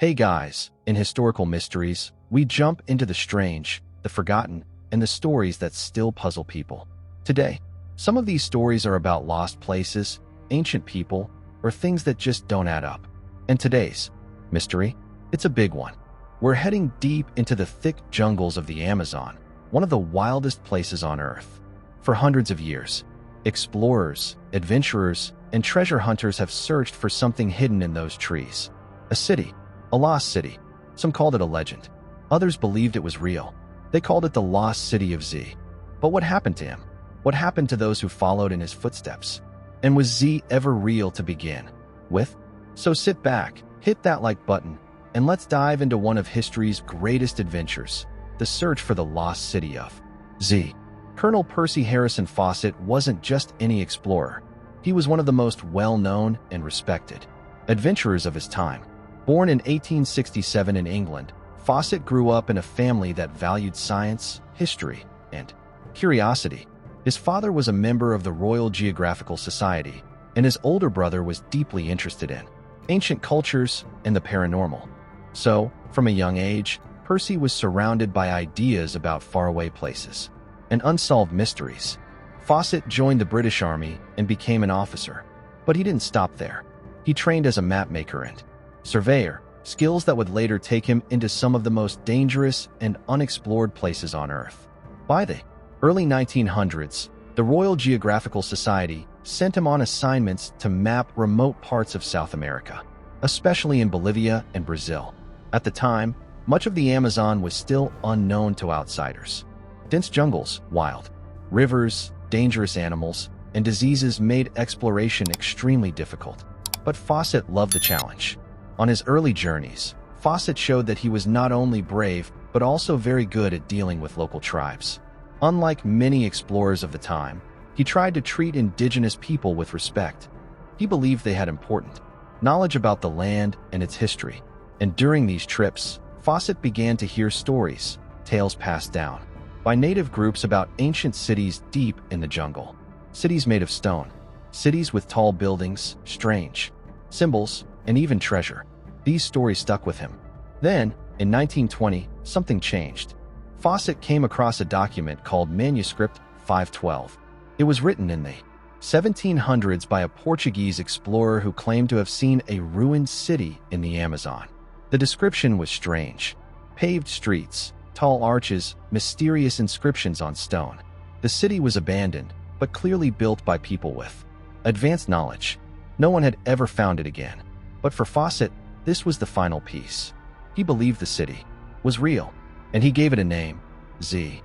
Hey guys, in historical mysteries, we jump into the strange, the forgotten, and the stories that still puzzle people. Today, some of these stories are about lost places, ancient people, or things that just don't add up. And today's mystery, it's a big one. We're heading deep into the thick jungles of the Amazon, one of the wildest places on Earth. For hundreds of years, explorers, adventurers, and treasure hunters have searched for something hidden in those trees. A city, a lost city. Some called it a legend. Others believed it was real. They called it the lost city of 𝐶𝐽. But what happened to him? What happened to those who followed in his footsteps? And was 𝐶𝐽 ever real to begin with? So sit back, hit that like button, and let's dive into one of history's greatest adventures, the search for the lost city of 𝐶𝐽. Colonel Percy Harrison Fawcett wasn't just any explorer. He was one of the most well-known and respected adventurers of his time. Born in 1867 in England, Fawcett grew up in a family that valued science, history, and curiosity. His father was a member of the Royal Geographical Society, and his older brother was deeply interested in ancient cultures and the paranormal. So, from a young age, Percy was surrounded by ideas about faraway places and unsolved mysteries. Fawcett joined the British Army and became an officer. But he didn't stop there. He trained as a mapmaker and surveyor, skills that would later take him into some of the most dangerous and unexplored places on Earth. By the early 1900s, the Royal Geographical Society sent him on assignments to map remote parts of South America, especially in Bolivia and Brazil. At the time, much of the Amazon was still unknown to outsiders. Dense jungles, wild rivers, dangerous animals, and diseases made exploration extremely difficult. But Fawcett loved the challenge. On his early journeys, Fawcett showed that he was not only brave, but also very good at dealing with local tribes. Unlike many explorers of the time, he tried to treat indigenous people with respect. He believed they had important knowledge about the land and its history. And during these trips, Fawcett began to hear stories, tales passed down by native groups about ancient cities deep in the jungle. Cities made of stone, cities with tall buildings, strange symbols, and even treasure. These stories stuck with him. Then, in 1920, something changed. Fawcett came across a document called Manuscript 512. It was written in the 1700s by a Portuguese explorer who claimed to have seen a ruined city in the Amazon. The description was strange. Paved streets, tall arches, mysterious inscriptions on stone. The city was abandoned, but clearly built by people with advanced knowledge. No one had ever found it again. But for Fawcett, this was the final piece. He believed the city was real, and he gave it a name, 𝐶𝐽.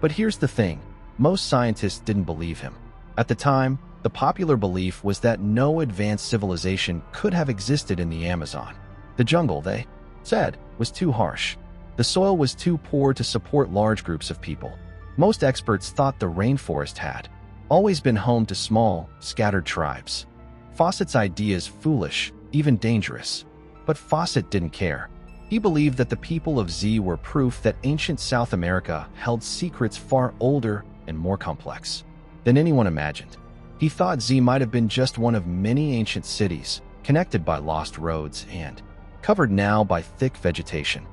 But here's the thing, most scientists didn't believe him. At the time, the popular belief was that no advanced civilization could have existed in the Amazon. The jungle, they said, was too harsh. The soil was too poor to support large groups of people. Most experts thought the rainforest had always been home to small, scattered tribes. Fawcett's ideas foolish, even dangerous. But Fawcett didn't care. He believed that the people of 𝐶𝐽 were proof that ancient South America held secrets far older and more complex than anyone imagined. He thought 𝐶𝐽 might have been just one of many ancient cities, connected by lost roads and covered now by thick vegetation.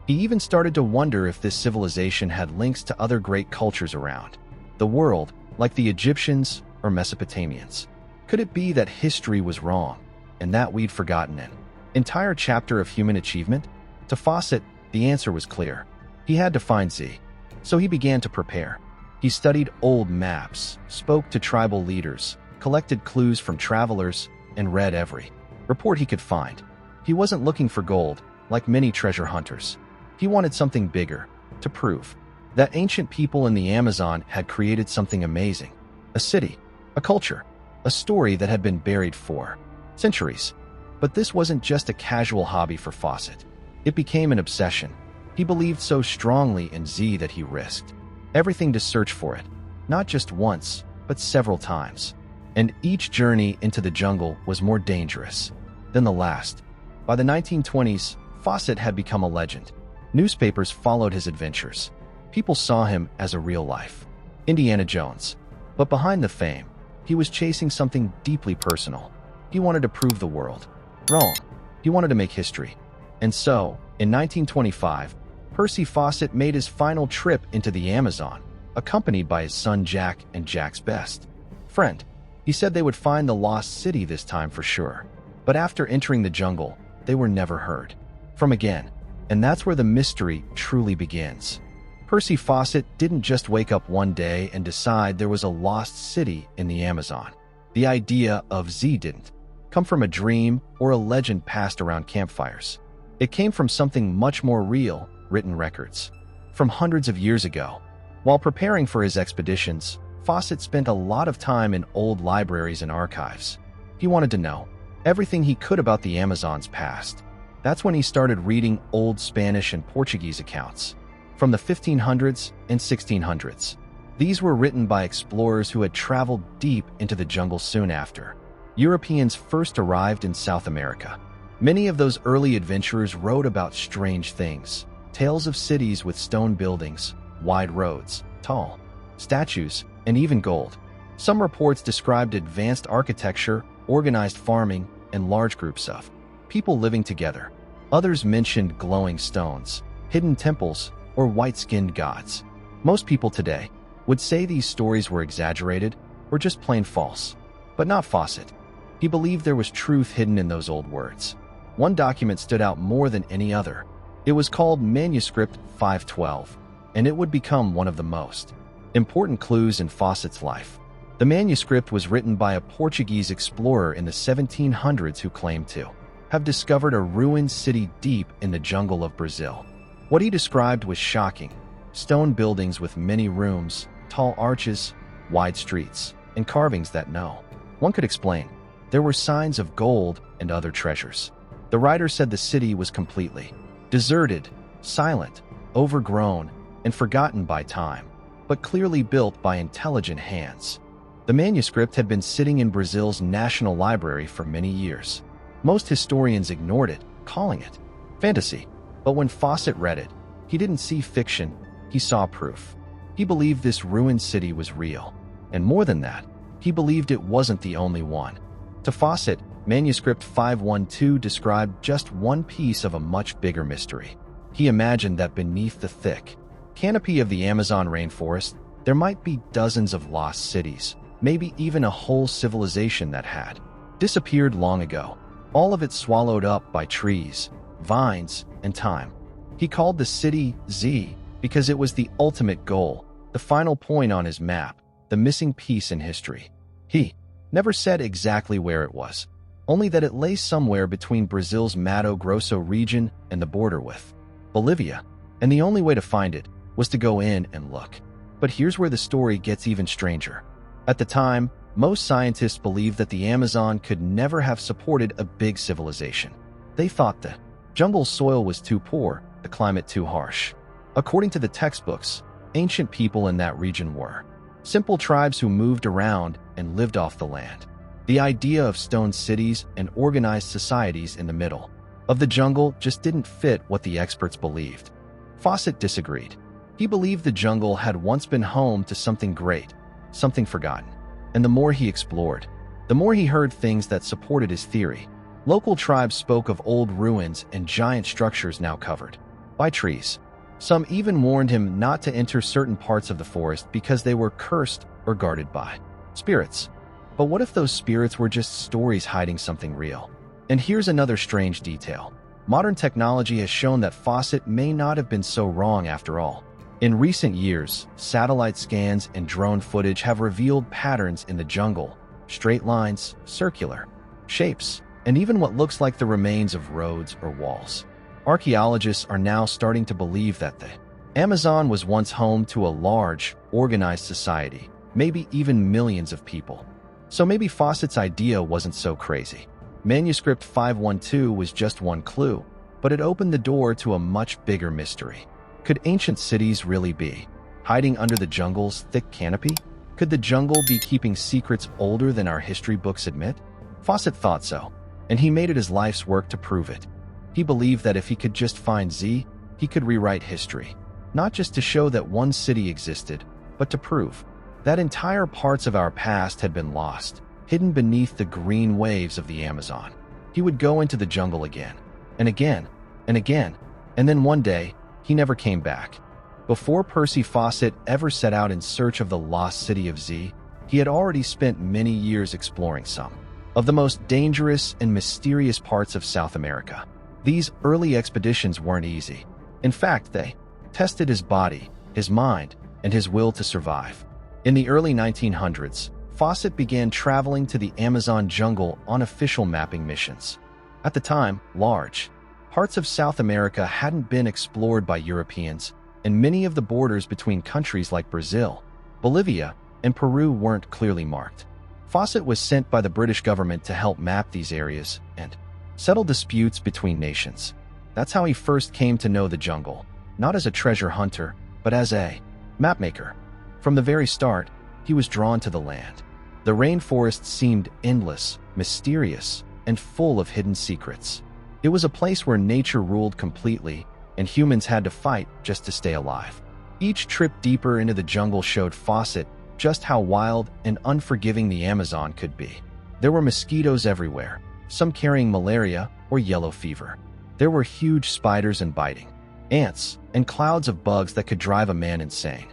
He even started to wonder if this civilization had links to other great cultures around the world, like the Egyptians or Mesopotamians. Could it be that history was wrong, and that we'd forgotten an entire chapter of human achievement? To Fawcett, the answer was clear. He had to find 𝐶𝐽. So he began to prepare. He studied old maps, spoke to tribal leaders, collected clues from travelers, and read every report he could find. He wasn't looking for gold, like many treasure hunters. He wanted something bigger, to prove that ancient people in the Amazon had created something amazing. A city, a culture, a story that had been buried for centuries. But this wasn't just a casual hobby for Fawcett. It became an obsession. He believed so strongly in 𝐶𝐽 that he risked everything to search for it, not just once, but several times. And each journey into the jungle was more dangerous than the last. By the 1920s, Fawcett had become a legend. Newspapers followed his adventures. People saw him as a real-life Indiana Jones. But behind the fame, he was chasing something deeply personal. He wanted to prove the world wrong. He wanted to make history. And so, in 1925, Percy Fawcett made his final trip into the Amazon, accompanied by his son Jack and Jack's best friend. He said they would find the lost city this time for sure. But after entering the jungle, they were never heard from again. And that's where the mystery truly begins. Percy Fawcett didn't just wake up one day and decide there was a lost city in the Amazon. The idea of Z didn't come from a dream or a legend passed around campfires. It came from something much more real, written records. From hundreds of years ago. While preparing for his expeditions, Fawcett spent a lot of time in old libraries and archives. He wanted to know everything he could about the Amazon's past. That's when he started reading old Spanish and Portuguese accounts from the 1500s and 1600s. These were written by explorers who had traveled deep into the jungle soon after Europeans first arrived in South America. Many of those early adventurers wrote about strange things, tales of cities with stone buildings, wide roads, tall statues, and even gold. Some reports described advanced architecture, organized farming, and large groups of people living together. Others mentioned glowing stones, hidden temples, or white-skinned gods. Most people today would say these stories were exaggerated or just plain false. But not Fawcett. He believed there was truth hidden in those old words. One document stood out more than any other. It was called Manuscript 512, and it would become one of the most important clues in Fawcett's life. The manuscript was written by a Portuguese explorer in the 1700s who claimed to have discovered a ruined city deep in the jungle of Brazil. What he described was shocking. Stone buildings with many rooms, tall arches, wide streets, and carvings that no one could explain. There were signs of gold and other treasures. The writer said the city was completely deserted, silent, overgrown, and forgotten by time, but clearly built by intelligent hands. The manuscript had been sitting in Brazil's National Library for many years. Most historians ignored it, calling it fantasy. But when Fawcett read it, he didn't see fiction, he saw proof. He believed this ruined city was real. And more than that, he believed it wasn't the only one. To Fawcett, Manuscript 512 described just one piece of a much bigger mystery. He imagined that beneath the thick canopy of the Amazon rainforest, there might be dozens of lost cities, maybe even a whole civilization that had disappeared long ago, all of it swallowed up by trees, vines, and time. He called the city Z because it was the ultimate goal, the final point on his map, the missing piece in history. He never said exactly where it was, only that it lay somewhere between Brazil's Mato Grosso region and the border with Bolivia, and the only way to find it was to go in and look. But here's where the story gets even stranger. At the time, most scientists believed that the Amazon could never have supported a big civilization. They thought the jungle soil was too poor, the climate too harsh. According to the textbooks, ancient people in that region were simple tribes who moved around and lived off the land. The idea of stone cities and organized societies in the middle of the jungle just didn't fit what the experts believed. Fawcett disagreed. He believed the jungle had once been home to something great, something forgotten. And the more he explored, the more he heard things that supported his theory. Local tribes spoke of old ruins and giant structures now covered by trees. Some even warned him not to enter certain parts of the forest because they were cursed or guarded by spirits. But what if those spirits were just stories hiding something real? And here's another strange detail. Modern technology has shown that Fawcett may not have been so wrong after all. In recent years, satellite scans and drone footage have revealed patterns in the jungle, straight lines, circular shapes, and even what looks like the remains of roads or walls. Archaeologists are now starting to believe that the Amazon was once home to a large, organized society, maybe even millions of people. So maybe Fawcett's idea wasn't so crazy. Manuscript 512 was just one clue, but it opened the door to a much bigger mystery. Could ancient cities really be hiding under the jungle's thick canopy? Could the jungle be keeping secrets older than our history books admit? Fawcett thought so, and he made it his life's work to prove it. He believed that if he could just find Z, he could rewrite history, not just to show that one city existed, but to prove that entire parts of our past had been lost, hidden beneath the green waves of the Amazon. He would go into the jungle again and again, and again, and then one day, he never came back. Before Percy Fawcett ever set out in search of the lost city of 𝐶𝐽, he had already spent many years exploring some of the most dangerous and mysterious parts of South America. These early expeditions weren't easy. In fact, they tested his body, his mind, and his will to survive. In the early 1900s, Fawcett began traveling to the Amazon jungle on official mapping missions. At the time, large parts of South America hadn't been explored by Europeans, and many of the borders between countries like Brazil, Bolivia, and Peru weren't clearly marked. Fawcett was sent by the British government to help map these areas and settle disputes between nations. That's how he first came to know the jungle, not as a treasure hunter, but as a mapmaker. From the very start, he was drawn to the land. The rainforest seemed endless, mysterious, and full of hidden secrets. It was a place where nature ruled completely, and humans had to fight just to stay alive. Each trip deeper into the jungle showed Fawcett just how wild and unforgiving the Amazon could be. There were mosquitoes everywhere, some carrying malaria or yellow fever. There were huge spiders and biting ants, and clouds of bugs that could drive a man insane.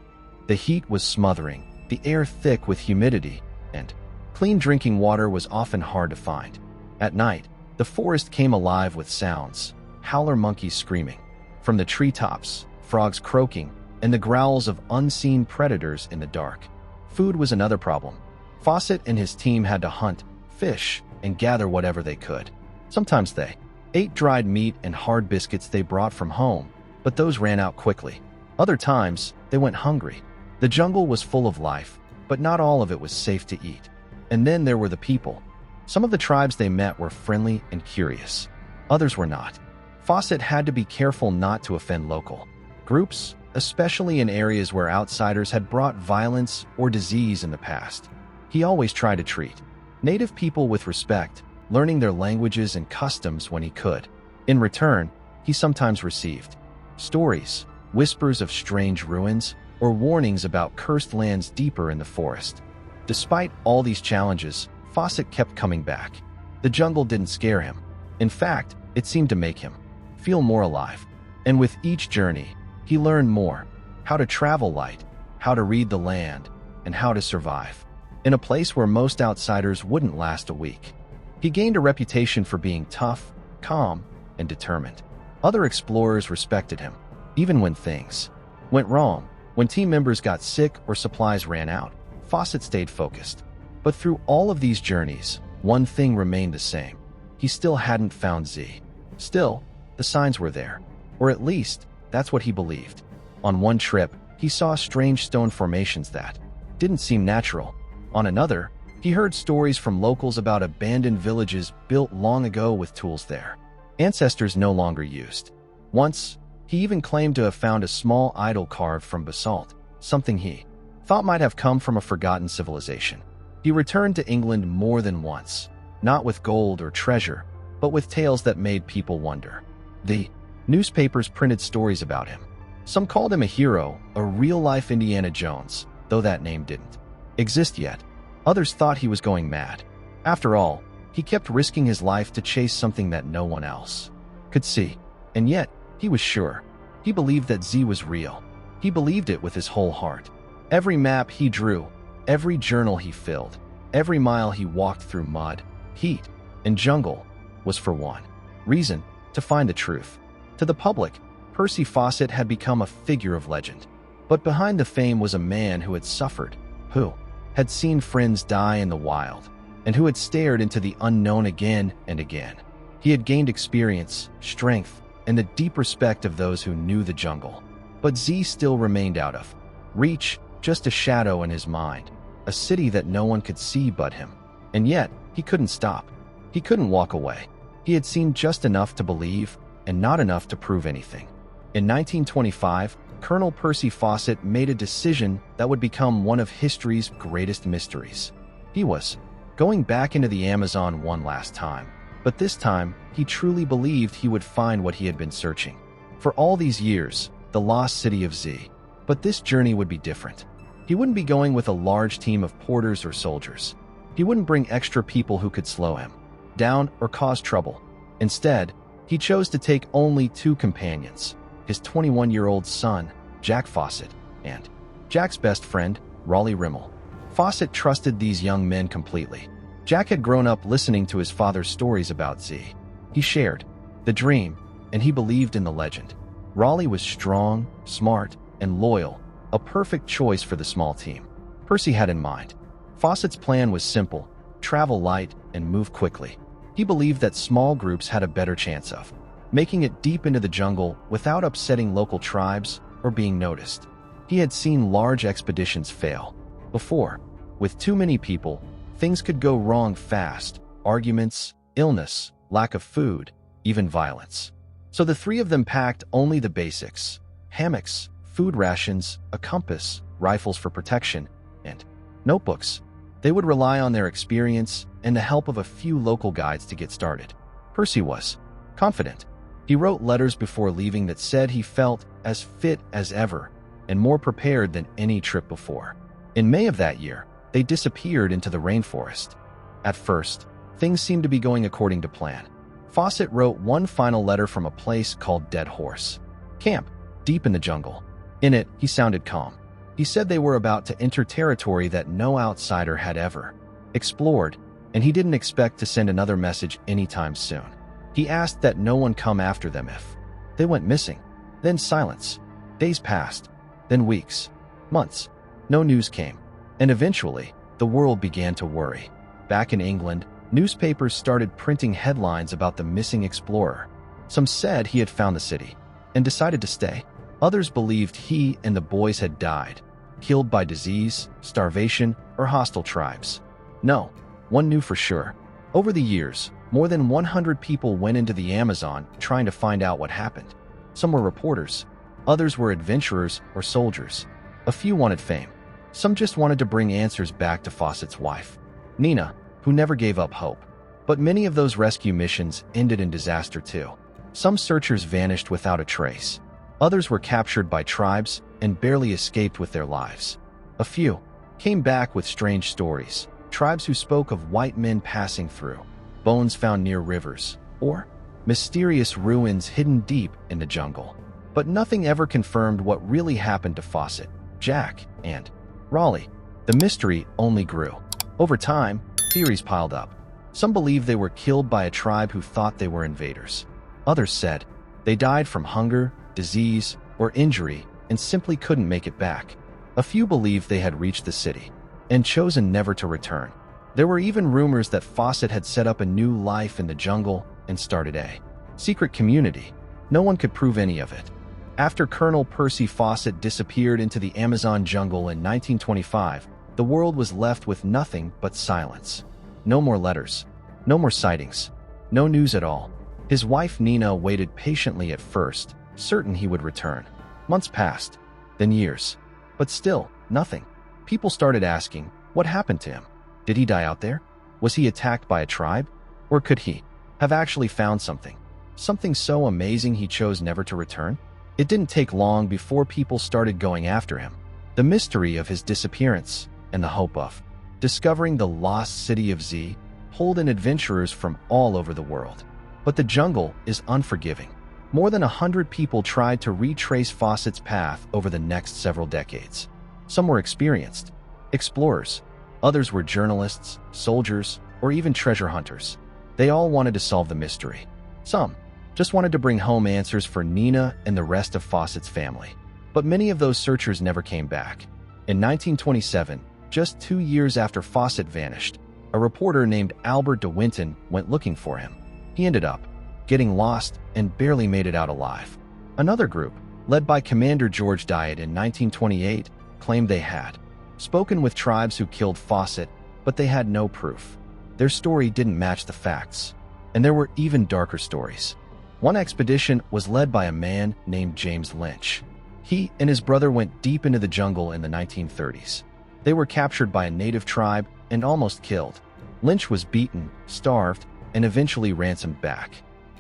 The heat was smothering, the air thick with humidity, and clean drinking water was often hard to find. At night, the forest came alive with sounds, howler monkeys screaming from the treetops, frogs croaking, and the growls of unseen predators in the dark. Food was another problem. Fawcett and his team had to hunt, fish, and gather whatever they could. Sometimes they ate dried meat and hard biscuits they brought from home, but those ran out quickly. Other times, they went hungry. The jungle was full of life, but not all of it was safe to eat. And then there were the people. Some of the tribes they met were friendly and curious. Others were not. Fawcett had to be careful not to offend local groups, especially in areas where outsiders had brought violence or disease in the past. He always tried to treat native people with respect, learning their languages and customs when he could. In return, he sometimes received stories, whispers of strange ruins, or warnings about cursed lands deeper in the forest. Despite all these challenges, Fawcett kept coming back. The jungle didn't scare him. In fact, it seemed to make him feel more alive. And with each journey, he learned more: how to travel light, how to read the land, and how to survive in a place where most outsiders wouldn't last a week. He gained a reputation for being tough, calm, and determined. Other explorers respected him, even when things went wrong. When team members got sick or supplies ran out, Fawcett stayed focused. But through all of these journeys, one thing remained the same. He still hadn't found 𝐶𝐽. Still, the signs were there, or at least, that's what he believed. On one trip, he saw strange stone formations that didn't seem natural. On another, he heard stories from locals about abandoned villages built long ago with tools their ancestors no longer used. Once, he even claimed to have found a small idol carved from basalt, something he thought might have come from a forgotten civilization. He returned to England more than once, not with gold or treasure, but with tales that made people wonder. The newspapers printed stories about him. Some called him a hero, a real-life Indiana Jones, though that name didn't exist yet. Others thought he was going mad. After all, he kept risking his life to chase something that no one else could see. And yet, he was sure. He believed that 𝐶𝐽 was real. He believed it with his whole heart. Every map he drew, every journal he filled, every mile he walked through mud, heat, and jungle was for one reason: to find the truth. To the public, Percy Fawcett had become a figure of legend. But behind the fame was a man who had suffered, who had seen friends die in the wild, and who had stared into the unknown again and again. He had gained experience, strength, and the deep respect of those who knew the jungle. But 𝐶𝐽 still remained out of reach, just a shadow in his mind, a city that no one could see but him. And yet, he couldn't stop. He couldn't walk away. He had seen just enough to believe, and not enough to prove anything. In 1925, Colonel Percy Fawcett made a decision that would become one of history's greatest mysteries. He was going back into the Amazon one last time, but this time, he truly believed he would find what he had been searching for all these years, the lost city of 𝐶𝐽. But this journey would be different. He wouldn't be going with a large team of porters or soldiers. He wouldn't bring extra people who could slow him down or cause trouble. Instead, He chose to take only 2 companions, his 21-year-old son, Jack Fawcett, and Jack's best friend, Raleigh Rimmel. Fawcett trusted these young men completely. Jack had grown up listening to his father's stories about Z. He shared the dream, and he believed in the legend. Raleigh was strong, smart, and loyal, a perfect choice for the small team Percy had in mind. Fawcett's plan was simple: travel light and move quickly. He believed that small groups had a better chance of making it deep into the jungle without upsetting local tribes or being noticed. He had seen large expeditions fail before. With too many people, things could go wrong fast: arguments, illness, lack of food, even violence. So the 3 of them packed only the basics: hammocks, food rations, a compass, rifles for protection, and notebooks. They would rely on their experience and the help of a few local guides to get started. Percy was confident. He wrote letters before leaving that said he felt as fit as ever and more prepared than any trip before. In May of that year, they disappeared into the rainforest. At first, things seemed to be going according to plan. Fawcett wrote one final letter from a place called Dead Horse Camp, deep in the jungle. In it, he sounded calm. He said they were about to enter territory that no outsider had ever explored, and he didn't expect to send another message anytime soon. He asked that no one come after them if they went missing. Then silence. Days passed, then weeks, months. No news came, and eventually, the world began to worry. Back in England, newspapers started printing headlines about the missing explorer. Some said he had found the city and decided to stay. Others believed he and the boys had died, killed by disease, starvation, or hostile tribes. No one knew for sure. Over the years, more than 100 people went into the Amazon trying to find out what happened. Some were reporters, others were adventurers or soldiers. A few wanted fame. Some just wanted to bring answers back to Fawcett's wife, Nina, who never gave up hope. But many of those rescue missions ended in disaster too. Some searchers vanished without a trace. Others were captured by tribes and barely escaped with their lives. A few came back with strange stories, tribes who spoke of white men passing through, bones found near rivers, or mysterious ruins hidden deep in the jungle. But nothing ever confirmed what really happened to Fawcett, Jack, and Raleigh. The mystery only grew. Over time, theories piled up. Some believed they were killed by a tribe who thought they were invaders. Others said they died from hunger, disease, or injury and simply couldn't make it back. A few believed they had reached the city and chosen never to return. There were even rumors that Fawcett had set up a new life in the jungle and started a secret community. No one could prove any of it. After Colonel Percy Fawcett disappeared into the Amazon jungle in 1925, the world was left with nothing but silence. No more letters, no more sightings, no news at all. His wife Nina waited patiently at first, certain he would return. Months passed, then years. But still, nothing. People started asking, what happened to him? Did he die out there? Was he attacked by a tribe? Or could he have actually found something? Something so amazing he chose never to return? It didn't take long before people started going after him. The mystery of his disappearance and the hope of discovering the lost city of Z pulled in adventurers from all over the world. But the jungle is unforgiving. More than 100 people tried to retrace Fawcett's path over the next several decades. Some were experienced explorers. Others were journalists, soldiers, or even treasure hunters. They all wanted to solve the mystery. Some just wanted to bring home answers for Nina and the rest of Fawcett's family. But many of those searchers never came back. In 1927, just 2 years after Fawcett vanished, a reporter named Albert de Winton went looking for him. He ended up getting lost and barely made it out alive. Another group, led by Commander George Dyatt in 1928, claimed they had spoken with tribes who killed Fawcett, but they had no proof. Their story didn't match the facts, and there were even darker stories. One expedition was led by a man named James Lynch. He and his brother went deep into the jungle in the 1930s. They were captured by a native tribe and almost killed. Lynch was beaten, starved, and eventually ransomed back.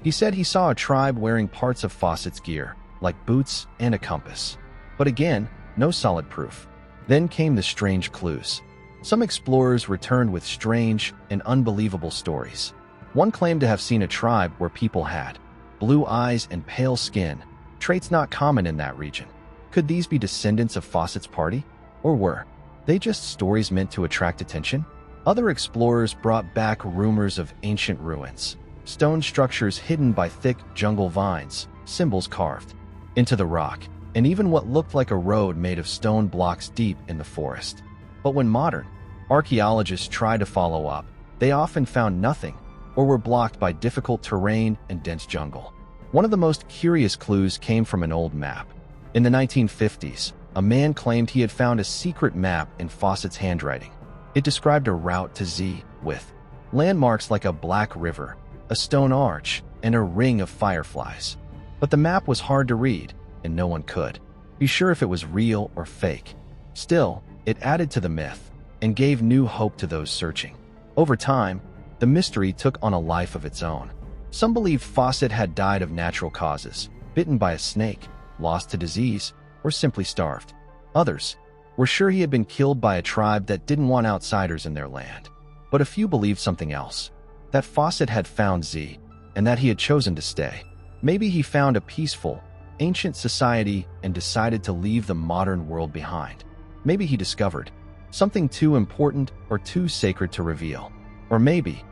He said he saw a tribe wearing parts of Fawcett's gear, like boots and a compass. But again, no solid proof. Then came the strange clues. Some explorers returned with strange and unbelievable stories. One claimed to have seen a tribe where people had blue eyes, and pale skin, traits not common in that region. Could these be descendants of Fawcett's party? Or were they just stories meant to attract attention? Other explorers brought back rumors of ancient ruins, stone structures hidden by thick jungle vines, symbols carved into the rock, and even what looked like a road made of stone blocks deep in the forest. But when modern archaeologists tried to follow up, they often found nothing or were blocked by difficult terrain and dense jungle. One of the most curious clues came from an old map. In the 1950s, a man claimed he had found a secret map in Fawcett's handwriting. It described a route to Z with landmarks like a black river, a stone arch, and a ring of fireflies. But the map was hard to read, and no one could be sure if it was real or fake. Still, it added to the myth and gave new hope to those searching. Over time, the mystery took on a life of its own. Some believed Fawcett had died of natural causes, bitten by a snake, lost to disease, or simply starved. Others were sure he had been killed by a tribe that didn't want outsiders in their land. But a few believed something else, that Fawcett had found Z, and that he had chosen to stay. Maybe he found a peaceful, ancient society and decided to leave the modern world behind. Maybe he discovered something too important or too sacred to reveal. Or maybe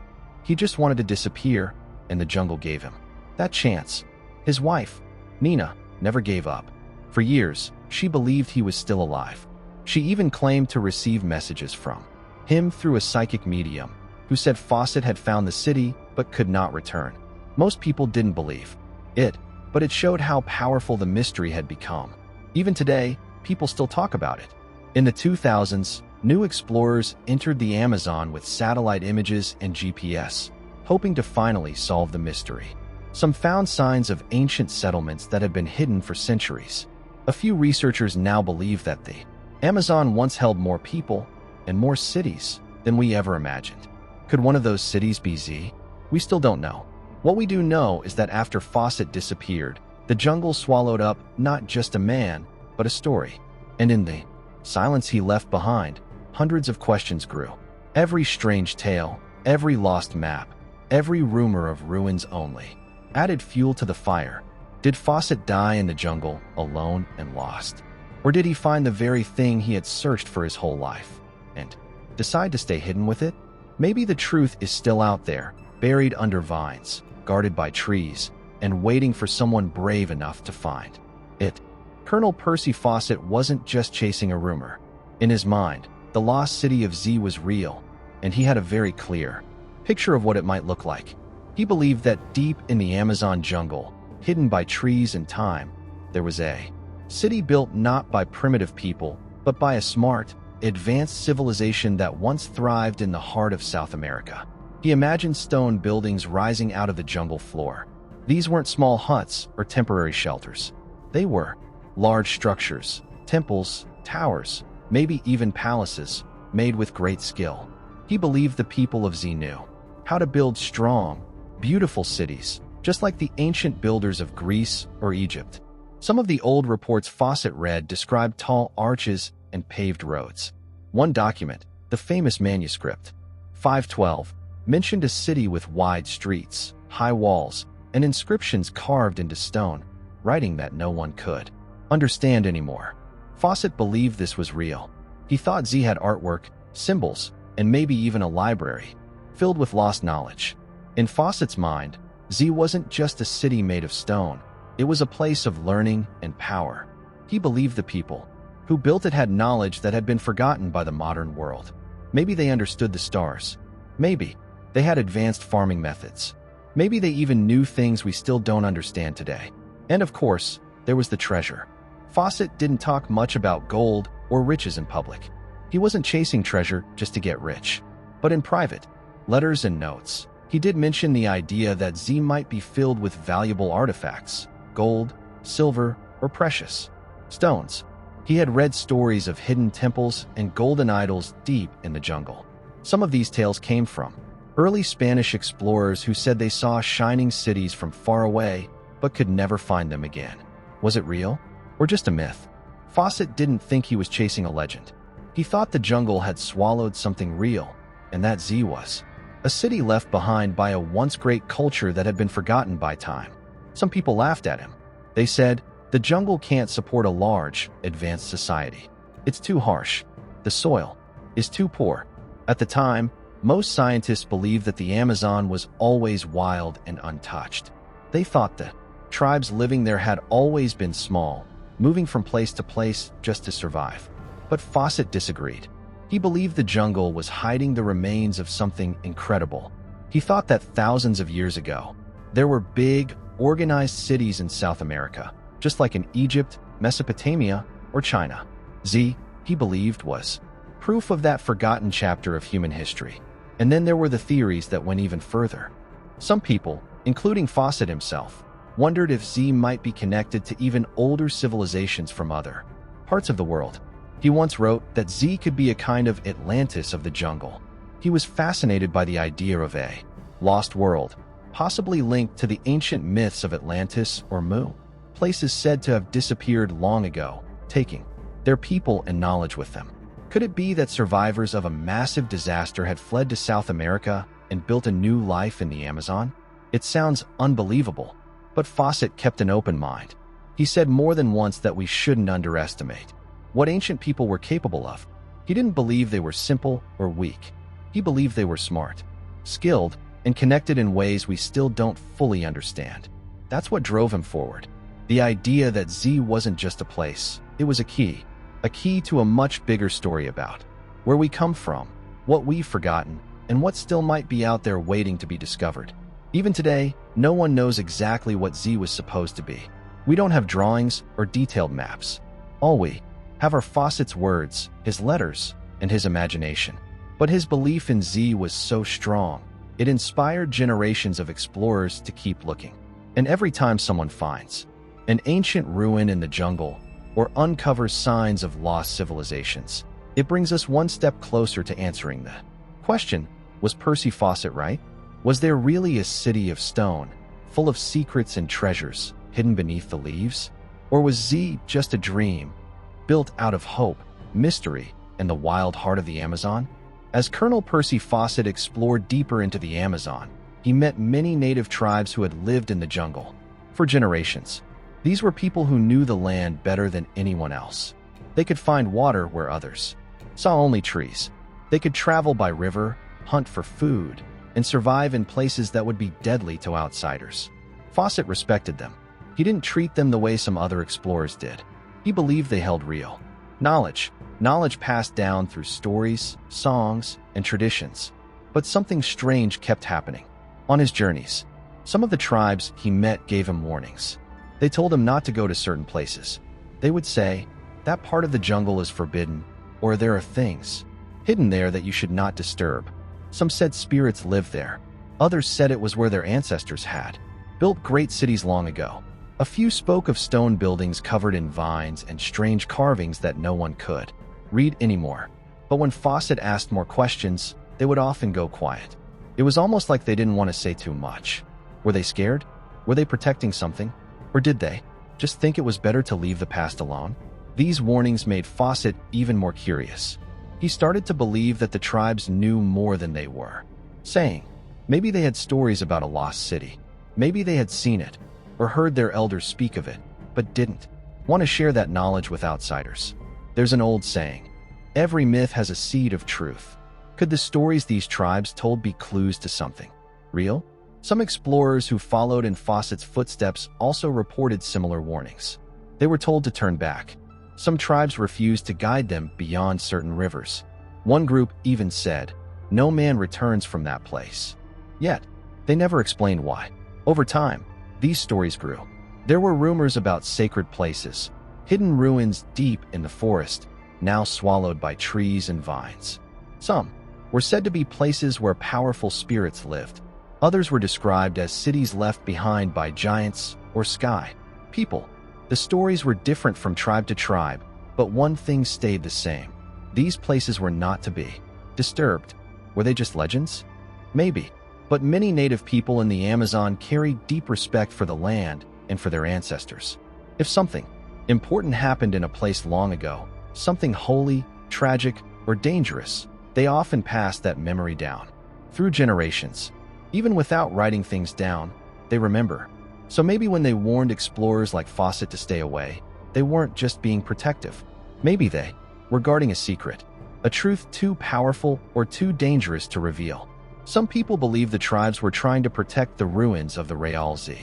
he just wanted to disappear, and the jungle gave him that chance. His wife, Nina, never gave up. For years, she believed he was still alive. She even claimed to receive messages from him through a psychic medium who said Fawcett had found the city but could not return. Most people didn't believe it, but it showed how powerful the mystery had become. Even today, people still talk about it. In the 2000s, new explorers entered the Amazon with satellite images and GPS, hoping to finally solve the mystery. Some found signs of ancient settlements that had been hidden for centuries. A few researchers now believe that the Amazon once held more people and more cities than we ever imagined. Could one of those cities be Z? We still don't know. What we do know is that after Fawcett disappeared, the jungle swallowed up not just a man, but a story. And in the silence he left behind, hundreds of questions grew. Every strange tale, every lost map, every rumor of ruins only added fuel to the fire. Did Fawcett die in the jungle, alone and lost? Or did he find the very thing he had searched for his whole life and decide to stay hidden with it? Maybe the truth is still out there, buried under vines, guarded by trees, and waiting for someone brave enough to find it. Colonel Percy Fawcett wasn't just chasing a rumor. In his mind, the lost city of Z was real, and he had a very clear picture of what it might look like. He believed that deep in the Amazon jungle, hidden by trees and time, there was a city built not by primitive people, but by a smart, advanced civilization that once thrived in the heart of South America. He imagined stone buildings rising out of the jungle floor. These weren't small huts or temporary shelters. They were large structures, temples, towers, maybe even palaces, made with great skill. He believed the people of Z knew how to build strong, beautiful cities, just like the ancient builders of Greece or Egypt. Some of the old reports Fawcett read described tall arches and paved roads. One document, the famous manuscript 512, mentioned a city with wide streets, high walls, and inscriptions carved into stone, writing that no one could understand anymore. Fawcett believed this was real. He thought Z had artwork, symbols, and maybe even a library filled with lost knowledge. In Fawcett's mind, Z wasn't just a city made of stone. It was a place of learning and power. He believed the people who built it had knowledge that had been forgotten by the modern world. Maybe they understood the stars. Maybe they had advanced farming methods. Maybe they even knew things we still don't understand today. And of course, there was the treasure. Fawcett didn't talk much about gold or riches in public. He wasn't chasing treasure just to get rich. But in private, letters and notes, he did mention the idea that Z might be filled with valuable artifacts, gold, silver, or precious stones. He had read stories of hidden temples and golden idols deep in the jungle. Some of these tales came from early Spanish explorers who said they saw shining cities from far away but could never find them again. Was it real? Or just a myth? Fawcett didn't think he was chasing a legend. He thought the jungle had swallowed something real, and that Z was a city left behind by a once great culture that had been forgotten by time. Some people laughed at him. They said, "The jungle can't support a large, advanced society. It's too harsh. The soil is too poor." At the time, most scientists believed that the Amazon was always wild and untouched. They thought the tribes living there had always been small, moving from place to place just to survive. But Fawcett disagreed. He believed the jungle was hiding the remains of something incredible. He thought that thousands of years ago, there were big, organized cities in South America, just like in Egypt, Mesopotamia, or China. He believed, was proof of that forgotten chapter of human history. And then there were the theories that went even further. Some people, including Fawcett himself, wondered if 𝐶 might be connected to even older civilizations from other parts of the world. He once wrote that 𝐶 could be a kind of Atlantis of the jungle. He was fascinated by the idea of a lost world, possibly linked to the ancient myths of Atlantis or Mu, places said to have disappeared long ago, taking their people and knowledge with them. Could it be that survivors of a massive disaster had fled to South America and built a new life in the Amazon? It sounds unbelievable, but Fawcett kept an open mind. He said more than once that we shouldn't underestimate what ancient people were capable of. He didn't believe they were simple or weak. He believed they were smart, skilled, and connected in ways we still don't fully understand. That's what drove him forward. The idea that 𝐶 wasn't just a place, it was a key to a much bigger story about where we come from, what we've forgotten, and what still might be out there waiting to be discovered. Even today, no one knows exactly what 𝐶 was supposed to be. We don't have drawings or detailed maps. All we have are Fawcett's words, his letters, and his imagination. But his belief in 𝐶 was so strong, it inspired generations of explorers to keep looking. And every time someone finds an ancient ruin in the jungle or uncovers signs of lost civilizations, it brings us one step closer to answering the question, was Percy Fawcett right? Was there really a city of stone, full of secrets and treasures, hidden beneath the leaves? Or was 𝐶 just a dream, built out of hope, mystery, and the wild heart of the Amazon? As Colonel Percy Fawcett explored deeper into the Amazon, he met many native tribes who had lived in the jungle for generations. These were people who knew the land better than anyone else. They could find water where others saw only trees. They could travel by river, hunt for food, and survive in places that would be deadly to outsiders. Fawcett respected them. He didn't treat them the way some other explorers did. He believed they held real knowledge passed down through stories, songs, and traditions. But something strange kept happening. On his journeys, some of the tribes he met gave him warnings. They told him not to go to certain places. They would say, that part of the jungle is forbidden, or there are things hidden there that you should not disturb. Some said spirits lived there. Others said it was where their ancestors had built great cities long ago. A few spoke of stone buildings covered in vines and strange carvings that no one could read anymore. But when Fawcett asked more questions, they would often go quiet. It was almost like they didn't want to say too much. Were they scared? Were they protecting something? Or did they just think it was better to leave the past alone? These warnings made Fawcett even more curious. He started to believe that the tribes knew more than they were saying. Maybe they had stories about a lost city. Maybe they had seen it or heard their elders speak of it, but didn't want to share that knowledge with outsiders. There's an old saying, every myth has a seed of truth. Could the stories these tribes told be clues to something real? Some explorers who followed in Fawcett's footsteps also reported similar warnings. They were told to turn back. Some tribes refused to guide them beyond certain rivers. One group even said, no man returns from that place. Yet, they never explained why. Over time, these stories grew. There were rumors about sacred places, hidden ruins deep in the forest, now swallowed by trees and vines. Some were said to be places where powerful spirits lived. Others were described as cities left behind by giants or sky people. The stories were different from tribe to tribe, but one thing stayed the same. These places were not to be disturbed. Were they just legends? Maybe. But many native people in the Amazon carried deep respect for the land and for their ancestors. If something important happened in a place long ago, something holy, tragic, or dangerous, they often passed that memory down through generations. Even without writing things down, they remember So maybe when they warned explorers like Fawcett to stay away, they weren't just being protective. Maybe they were guarding a secret, a truth too powerful or too dangerous to reveal. Some people believe the tribes were trying to protect the ruins of the 𝐻𝐻𝐿𝐷𝐷.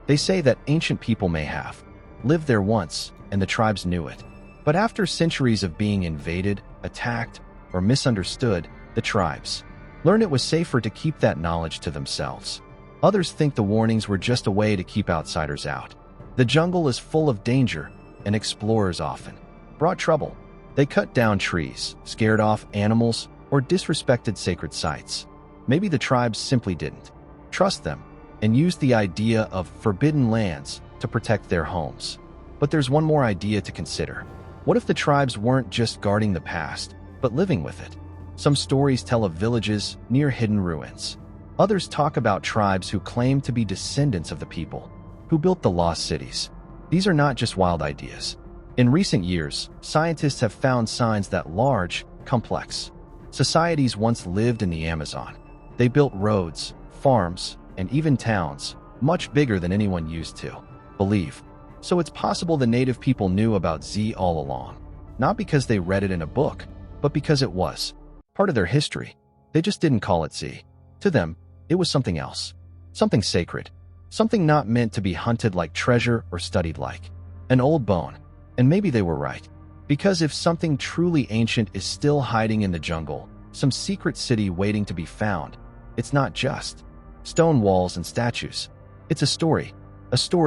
They say that ancient people may have lived there once, and the tribes knew it. But after centuries of being invaded, attacked, or misunderstood, the tribes learned it was safer to keep that knowledge to themselves. Others think the warnings were just a way to keep outsiders out. The jungle is full of danger, and explorers often brought trouble. They cut down trees, scared off animals, or disrespected sacred sites. Maybe the tribes simply didn't trust them and used the idea of forbidden lands to protect their homes. But there's one more idea to consider. What if the tribes weren't just guarding the past, but living with it? Some stories tell of villages near hidden ruins. Others talk about tribes who claim to be descendants of the people who built the lost cities. These are not just wild ideas. In recent years, scientists have found signs that large, complex societies once lived in the Amazon. They built roads, farms, and even towns, much bigger than anyone used to believe. So it's possible the native people knew about 𝐶𝐬𝐿 all along, not because they read it in a book, but because it was part of their history. They just didn't call it 𝐶𝐬. To them, it was something else, something sacred, something not meant to be hunted like treasure or studied like an old bone. And maybe they were right, because if something truly ancient is still hiding in the jungle, some secret city waiting to be found, it's not just stone walls and statues. It's a story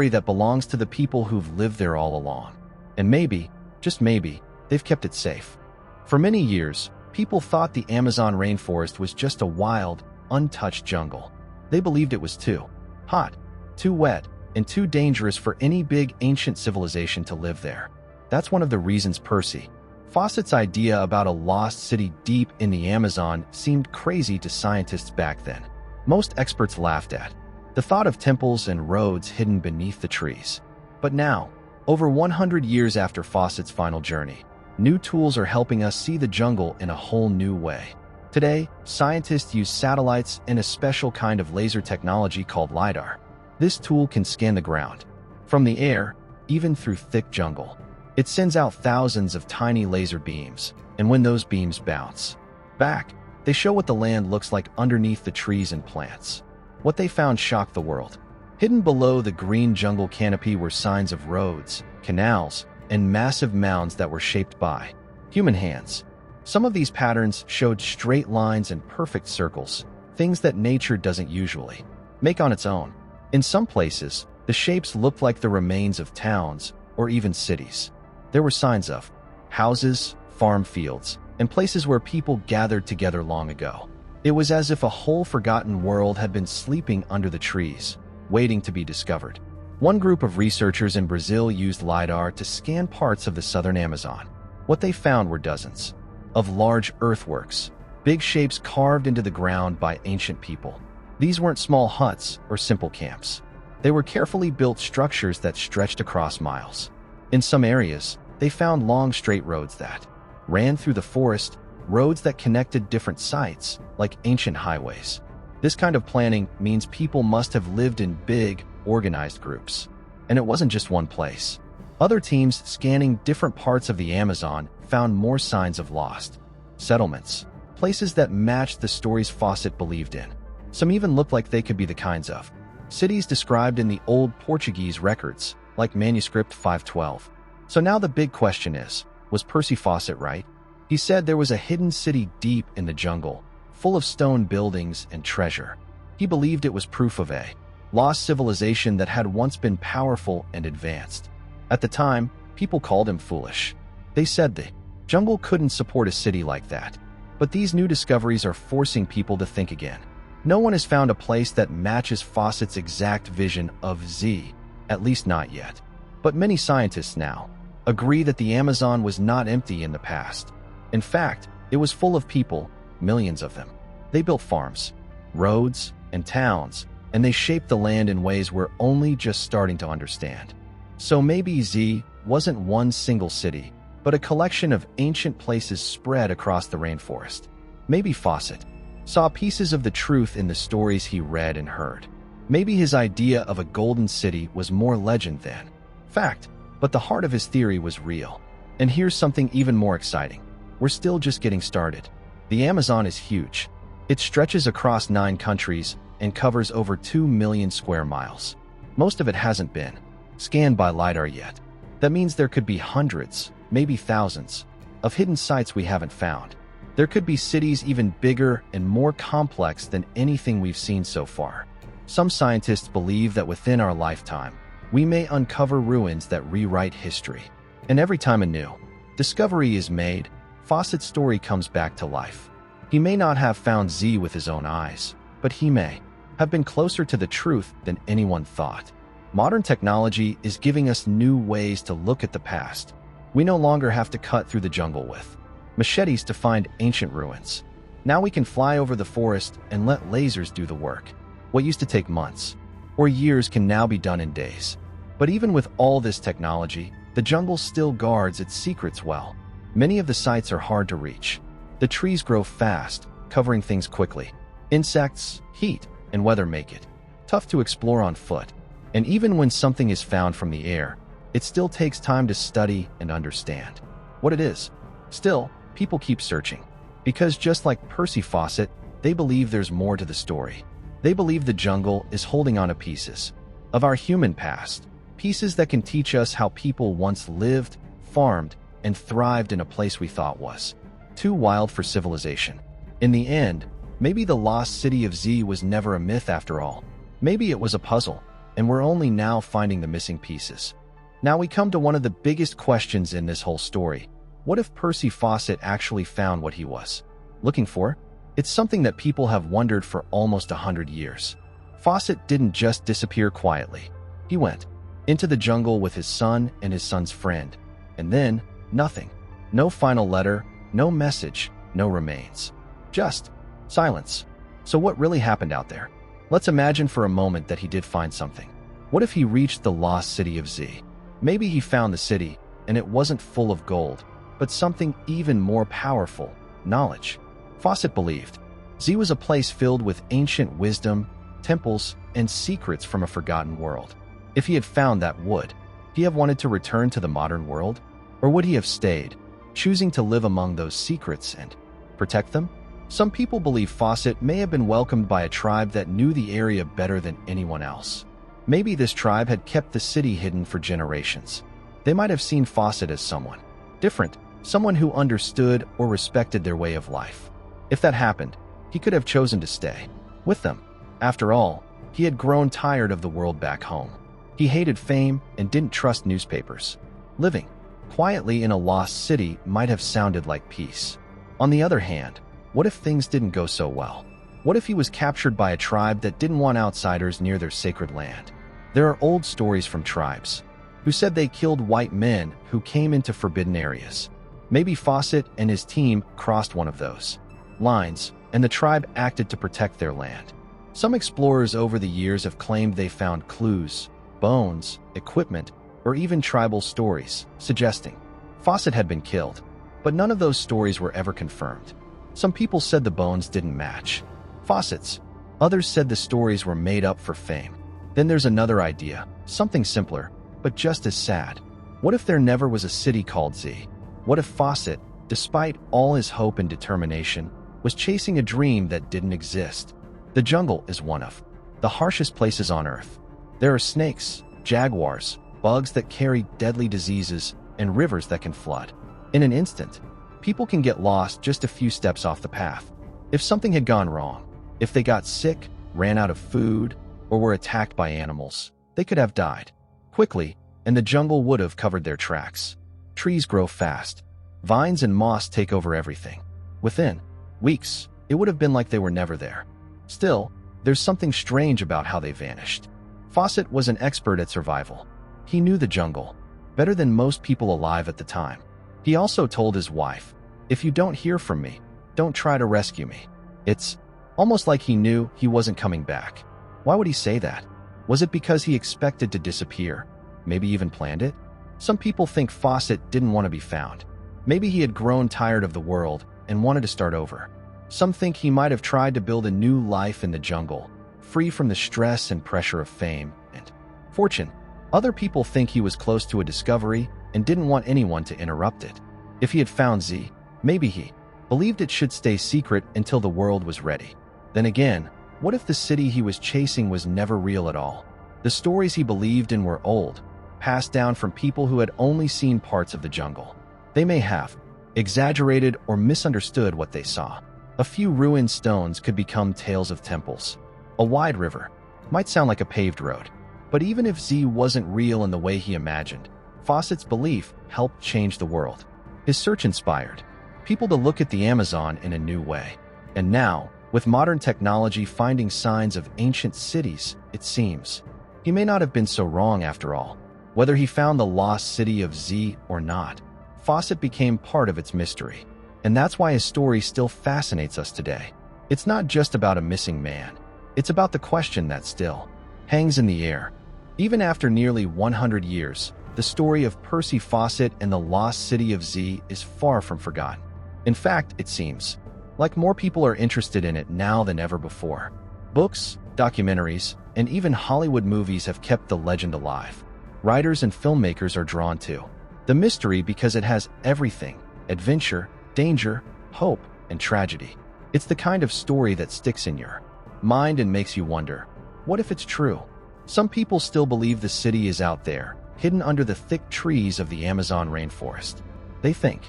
that belongs to the people who've lived there all along. And maybe, just maybe, they've kept it safe. For many years, people thought the Amazon rainforest was just a wild, untouched jungle. They believed it was too hot, too wet, and too dangerous for any big ancient civilization to live there. That's one of the reasons Percy Fawcett's idea about a lost city deep in the Amazon seemed crazy to scientists back then. Most experts laughed at the thought of temples and roads hidden beneath the trees. But now, over 100 years after Fawcett's final journey, new tools are helping us see the jungle in a whole new way. Today, scientists use satellites and a special kind of laser technology called LiDAR. This tool can scan the ground from the air, even through thick jungle. It sends out thousands of tiny laser beams, and when those beams bounce back, they show what the land looks like underneath the trees and plants. What they found shocked the world. Hidden below the green jungle canopy were signs of roads, canals, and massive mounds that were shaped by human hands. Some of these patterns showed straight lines and perfect circles, things that nature doesn't usually make on its own. In some places, the shapes looked like the remains of towns or even cities. There were signs of houses, farm fields, and places where people gathered together long ago. It was as if a whole forgotten world had been sleeping under the trees, waiting to be discovered. One group of researchers in Brazil used LiDAR to scan parts of the southern Amazon. What they found were dozens of large earthworks, big shapes carved into the ground by ancient people. These weren't small huts or simple camps. They were carefully built structures that stretched across miles. In some areas, they found long straight roads that ran through the forest, roads that connected different sites, like ancient highways. This kind of planning means people must have lived in big, organized groups. And it wasn't just one place. Other teams scanning different parts of the Amazon found more signs of lost settlements, places that matched the stories Fawcett believed in. Some even looked like they could be the kinds of cities described in the old Portuguese records, like manuscript 512. So now the big question is, was Percy Fawcett right? He said there was a hidden city deep in the jungle, full of stone buildings and treasure. He believed it was proof of a lost civilization that had once been powerful and advanced. At the time, people called him foolish. They said the jungle couldn't support a city like that. But these new discoveries are forcing people to think again. No one has found a place that matches Fawcett's exact vision of 𝐶𝐬, at least not yet. But many scientists now agree that the Amazon was not empty in the past. In fact, it was full of people, millions of them. They built farms, roads, and towns, and they shaped the land in ways we're only just starting to understand. So maybe 𝐶𝐬 wasn't one single city, but a collection of ancient places spread across the rainforest. Maybe Fawcett saw pieces of the truth in the stories he read and heard. Maybe his idea of a golden city was more legend than fact, but the heart of his theory was real. And here's something even more exciting. We're still just getting started. The Amazon is huge. It stretches across 9 countries and covers over 2 million square miles. Most of it hasn't been scanned by LiDAR yet. That means there could be hundreds, maybe thousands, of hidden sites we haven't found. There could be cities even bigger and more complex than anything we've seen so far. Some scientists believe that within our lifetime, we may uncover ruins that rewrite history. And every time a new discovery is made, Fawcett's story comes back to life. He may not have found Z with his own eyes, but he may have been closer to the truth than anyone thought. Modern technology is giving us new ways to look at the past. We no longer have to cut through the jungle with machetes to find ancient ruins. Now we can fly over the forest and let lasers do the work. What used to take months or years can now be done in days. But even with all this technology, the jungle still guards its secrets well. Many of the sites are hard to reach. The trees grow fast, covering things quickly. Insects, heat, and weather make it tough to explore on foot. And even when something is found from the air, it still takes time to study and understand what it is. Still, people keep searching. Because just like Percy Fawcett, they believe there's more to the story. They believe the jungle is holding on to pieces of our human past. Pieces that can teach us how people once lived, farmed, and thrived in a place we thought was too wild for civilization. In the end, maybe the lost city of Z was never a myth after all. Maybe it was a puzzle, and we're only now finding the missing pieces. Now we come to one of the biggest questions in this whole story. What if Percy Fawcett actually found what he was looking for? It's something that people have wondered for almost 100 years. Fawcett didn't just disappear quietly. He went into the jungle with his son and his son's friend. And then, nothing. No final letter, no message, no remains. Just silence. So what really happened out there? Let's imagine for a moment that he did find something. What if he reached the lost city of Z? Maybe he found the city, and it wasn't full of gold, but something even more powerful, knowledge. Fawcett believed Z was a place filled with ancient wisdom, temples, and secrets from a forgotten world. If he had found that, would he have wanted to return to the modern world? Or would he have stayed, choosing to live among those secrets and protect them? Some people believe Fawcett may have been welcomed by a tribe that knew the area better than anyone else. Maybe this tribe had kept the city hidden for generations. They might have seen Fawcett as someone different, someone who understood or respected their way of life. If that happened, he could have chosen to stay with them. After all, he had grown tired of the world back home. He hated fame and didn't trust newspapers. Living quietly in a lost city might have sounded like peace. On the other hand, what if things didn't go so well? What if he was captured by a tribe that didn't want outsiders near their sacred land? There are old stories from tribes who said they killed white men who came into forbidden areas. Maybe Fawcett and his team crossed one of those lines, and the tribe acted to protect their land. Some explorers over the years have claimed they found clues, bones, equipment, or even tribal stories, suggesting Fawcett had been killed. But none of those stories were ever confirmed. Some people said the bones didn't match Fawcett's. Others said the stories were made up for fame. Then there's another idea, something simpler, but just as sad. What if there never was a city called Z? What if Fawcett, despite all his hope and determination, was chasing a dream that didn't exist? The jungle is one of the harshest places on Earth. There are snakes, jaguars, bugs that carry deadly diseases, and rivers that can flood. In an instant, people can get lost just a few steps off the path. If something had gone wrong, if they got sick, ran out of food, or were attacked by animals, they could have died quickly, and the jungle would have covered their tracks. Trees grow fast. Vines and moss take over everything. Within weeks, it would have been like they were never there. Still, there's something strange about how they vanished. Fawcett was an expert at survival. He knew the jungle better than most people alive at the time. He also told his wife, "If you don't hear from me, don't try to rescue me." It's almost like he knew he wasn't coming back. Why would he say that? Was it because he expected to disappear? Maybe even planned it? Some people think Fawcett didn't want to be found. Maybe he had grown tired of the world and wanted to start over. Some think he might have tried to build a new life in the jungle, free from the stress and pressure of fame and fortune. Other people think he was close to a discovery and didn't want anyone to interrupt it. If he had found Z, maybe he believed it should stay secret until the world was ready. Then again, what if the city he was chasing was never real at all? The stories he believed in were old, passed down from people who had only seen parts of the jungle. They may have exaggerated or misunderstood what they saw. A few ruined stones could become tales of temples. A wide river might sound like a paved road. But even if Z wasn't real in the way he imagined, Fawcett's belief helped change the world. His search inspired people to look at the Amazon in a new way. And now, with modern technology finding signs of ancient cities, it seems he may not have been so wrong after all. Whether he found the lost city of Z or not, Fawcett became part of its mystery. And that's why his story still fascinates us today. It's not just about a missing man. It's about the question that still hangs in the air. Even after nearly 100 years, the story of Percy Fawcett and the lost city of Z is far from forgotten. In fact, it seems like more people are interested in it now than ever before. Books, documentaries, and even Hollywood movies have kept the legend alive. Writers and filmmakers are drawn to the mystery because it has everything: adventure, danger, hope, and tragedy. It's the kind of story that sticks in your mind and makes you wonder, what if it's true? Some people still believe the city is out there, hidden under the thick trees of the Amazon rainforest. They think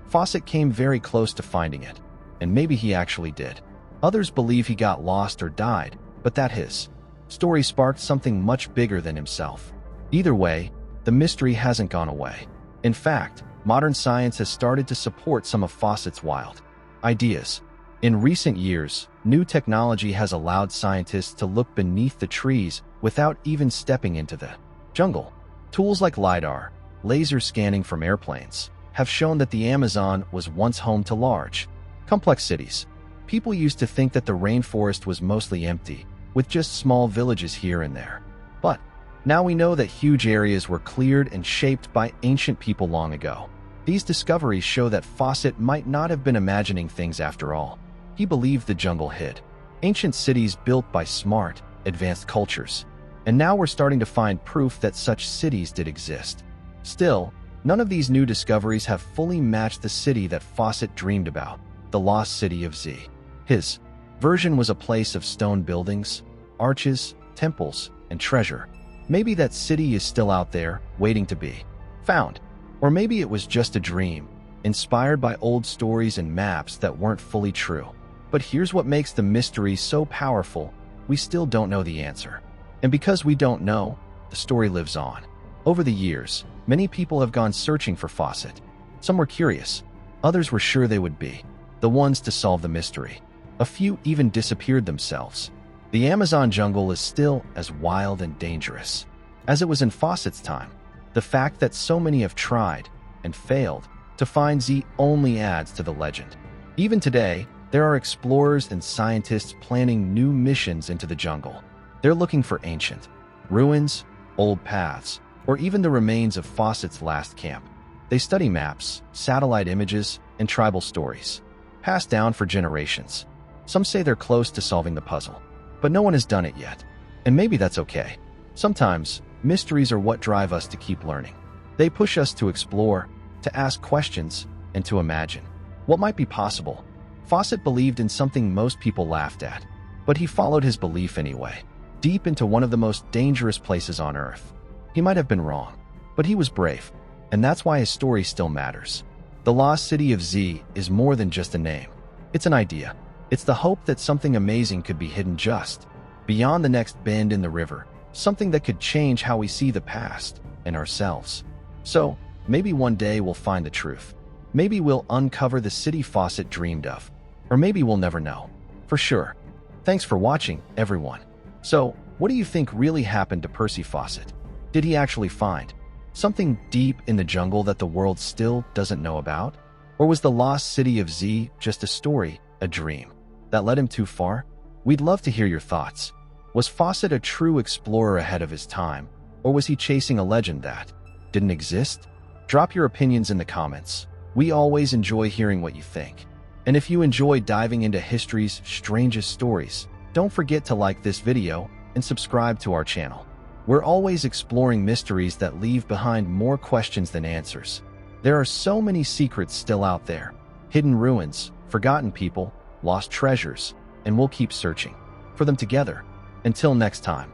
Fawcett came very close to finding it, and maybe he actually did. Others believe he got lost or died, but that his story sparked something much bigger than himself. Either way, the mystery hasn't gone away. In fact, modern science has started to support some of Fawcett's wild ideas. In recent years, new technology has allowed scientists to look beneath the trees without even stepping into the jungle. Tools like LiDAR, laser scanning from airplanes, have shown that the Amazon was once home to large, complex cities. People used to think that the rainforest was mostly empty, with just small villages here and there. But now we know that huge areas were cleared and shaped by ancient people long ago. These discoveries show that Fawcett might not have been imagining things after all. He believed the jungle hid ancient cities built by smart, advanced cultures. And now we're starting to find proof that such cities did exist. Still, none of these new discoveries have fully matched the city that Fawcett dreamed about, the lost city of Z. His version was a place of stone buildings, arches, temples, and treasure. Maybe that city is still out there, waiting to be found. Or maybe it was just a dream, inspired by old stories and maps that weren't fully true. But here's what makes the mystery so powerful: we still don't know the answer. And because we don't know, the story lives on. Over the years, many people have gone searching for Fawcett. Some were curious, others were sure they would be the ones to solve the mystery. A few even disappeared themselves. The Amazon jungle is still as wild and dangerous as it was in Fawcett's time. The fact that so many have tried and failed to find Z only adds to the legend. Even today, there are explorers and scientists planning new missions into the jungle. They're looking for ancient ruins, old paths, or even the remains of Fawcett's last camp. They study maps, satellite images, and tribal stories, passed down for generations. Some say they're close to solving the puzzle, but no one has done it yet. And maybe that's okay. Sometimes, mysteries are what drive us to keep learning. They push us to explore, to ask questions, and to imagine what might be possible. Fawcett believed in something most people laughed at, but he followed his belief anyway, deep into one of the most dangerous places on Earth. He might have been wrong, but he was brave, and that's why his story still matters. The lost city of Z is more than just a name. It's an idea. It's the hope that something amazing could be hidden just beyond the next bend in the river, something that could change how we see the past and ourselves. So, maybe one day we'll find the truth. Maybe we'll uncover the city Fawcett dreamed of. Or maybe we'll never know. For sure. Thanks for watching, everyone. So, what do you think really happened to Percy Fawcett? Did he actually find something deep in the jungle that the world still doesn't know about? Or was the lost city of Z just a story, a dream, that led him too far? We'd love to hear your thoughts. Was Fawcett a true explorer ahead of his time? Or was he chasing a legend that didn't exist? Drop your opinions in the comments. We always enjoy hearing what you think. And if you enjoy diving into history's strangest stories, Don't forget to like this video and subscribe to our channel. We're always exploring mysteries that leave behind more questions than answers. There are so many secrets still out there. Hidden ruins, forgotten people, lost treasures, and we'll keep searching for them together. Until next time,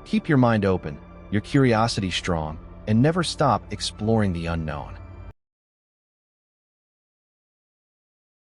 keep your mind open, your curiosity strong, and never stop exploring the unknown.